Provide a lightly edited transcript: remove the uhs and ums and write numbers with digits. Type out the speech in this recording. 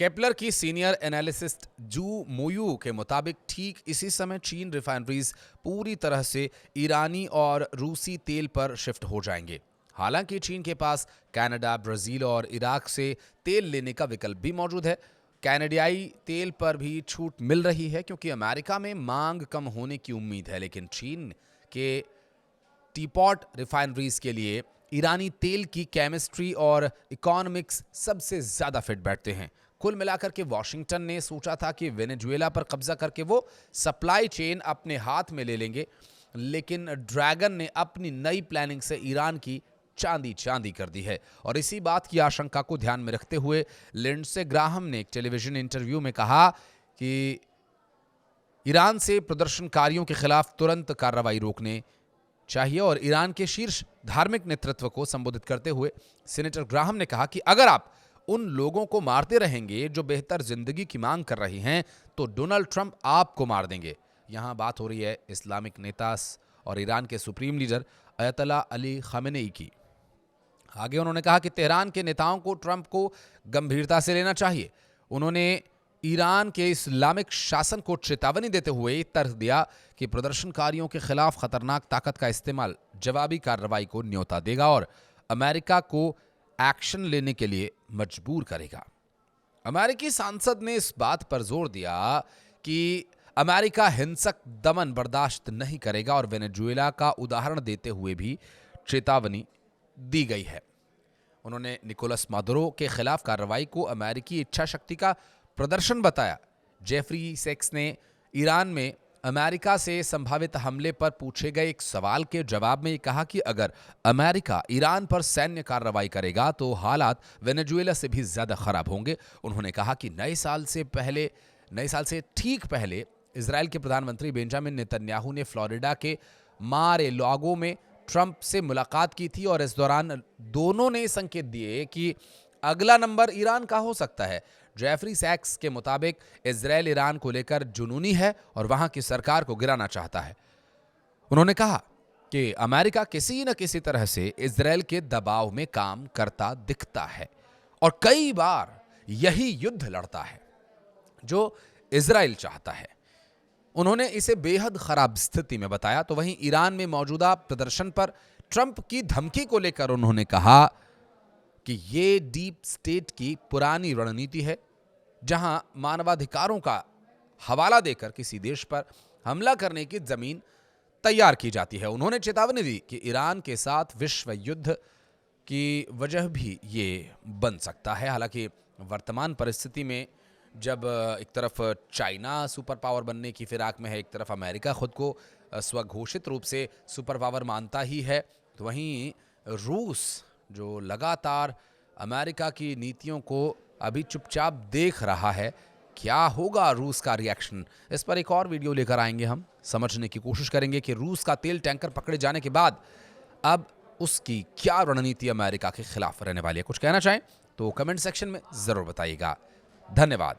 Kepler की senior analyst जू मोयू के मुताबिक ठीक इसी समय चीन रिफाइनरीज पूरी तरह से ईरानी और रूसी तेल पर शिफ्ट हो जाएंगे। हालांकि चीन के पास कनाडा, ब्राजील और इराक से तेल लेने का विकल्प भी मौजूद है। कनाडियाई तेल पर भी छूट मिल रही है क्योंकि अमेरिका में मांग कम होने की उम्मीद है, लेकिन चीन के टीपॉट रिफाइनरीज के लिए ईरानी तेल की केमिस्ट्री और इकोनॉमिक्स सबसे ज्यादा फिट बैठते हैं। कुल मिलाकर के वॉशिंगटन ने सोचा था कि वेनेजुएला पर कब्जा करके वो सप्लाई चेन अपने हाथ में ले लेंगे, लेकिन ड्रैगन ने अपनी नई प्लानिंग से ईरान की चांदी चांदी कर दी है। और इसी बात की आशंका को ध्यान में रखते हुए लिंडसे ग्राहम ने एक टेलीविजन इंटरव्यू में कहा कि ईरान से प्रदर्शनकारियों के खिलाफ तुरंत कार्रवाई रोकने चाहिए। और ईरान के शीर्ष धार्मिक नेतृत्व को संबोधित करते हुए सीनेटर ग्राहम ने कहा कि अगर आप उन लोगों को मारते रहेंगे जो बेहतर जिंदगी की मांग कर रही हैं, तो डोनाल्ड ट्रंप आपको मार देंगे। यहां बात हो रही है इस्लामिक नेता और ईरान के सुप्रीम लीडर अयतुल्ला अली खामेनेई की। आगे उन्होंने कहा कि तेहरान के नेताओं को ट्रंप को गंभीरता से लेना चाहिए। उन्होंने ईरान के इस्लामिक शासन को चेतावनी देते हुए तर्क दिया कि प्रदर्शनकारियों के खिलाफ खतरनाक ताकत का इस्तेमाल जवाबी कार्रवाई को न्योता देगा और अमेरिका को एक्शन लेने के लिए मजबूर करेगा। अमेरिकी सांसद ने इस बात पर जोर दिया कि अमेरिका हिंसक दमन बर्दाश्त नहीं करेगा और वेनेजुएला का उदाहरण देते हुए भी चेतावनी दी गई है। उन्होंने निकोलस मादुरो के खिलाफ कार्रवाई को अमेरिकी इच्छा शक्ति का प्रदर्शन बताया। जेफरी सेक्स ने ईरान में अमेरिका से संभावित हमले पर पूछे गए एक सवाल के जवाब में कहा कि अगर अमेरिका ईरान पर सैन्य कार्रवाई करेगा तो हालात वेनेजुएला से भी ज्यादा खराब होंगे। उन्होंने कहा कि नए साल से ठीक पहले इजराइल के प्रधानमंत्री बेंजामिन नेतन्याहू ने फ्लोरिडा के मार-ए-लागो में ट्रंप से मुलाकात की थी और इस दौरान दोनों ने संकेत दिए कि अगला नंबर ईरान का हो सकता है। जेफरी सैक्स के मुताबिक इजराइल ईरान को लेकर जुनूनी है और वहां की सरकार को गिराना चाहता है। उन्होंने कहा कि अमेरिका किसी न किसी तरह से इजराइल के दबाव में काम करता दिखता है और कई बार यही युद्ध लड़ता है जो इजराइल चाहता है। उन्होंने इसे बेहद खराब स्थिति में बताया। तो वहीं ईरान में मौजूदा प्रदर्शन पर ट्रंप की धमकी को लेकर उन्होंने कहा कि ये डीप स्टेट की पुरानी रणनीति है, जहां मानवाधिकारों का हवाला देकर किसी देश पर हमला करने की जमीन तैयार की जाती है। उन्होंने चेतावनी दी कि ईरान के साथ विश्व युद्ध की वजह भी ये बन सकता है। हालांकि वर्तमान परिस्थिति में जब एक तरफ चाइना सुपर पावर बनने की फिराक में है, एक तरफ अमेरिका खुद को स्वघोषित रूप से सुपर पावर मानता ही है, तो वहीं रूस जो लगातार अमेरिका की नीतियों को अभी चुपचाप देख रहा है। क्या होगा रूस का रिएक्शन, इस पर एक और वीडियो लेकर आएंगे। हम समझने की कोशिश करेंगे कि रूस का तेल टैंकर पकड़े जाने के बाद अब उसकी क्या रणनीति अमेरिका के खिलाफ रहने वाली है। कुछ कहना चाहें तो कमेंट सेक्शन में जरूर बताइएगा। धन्यवाद।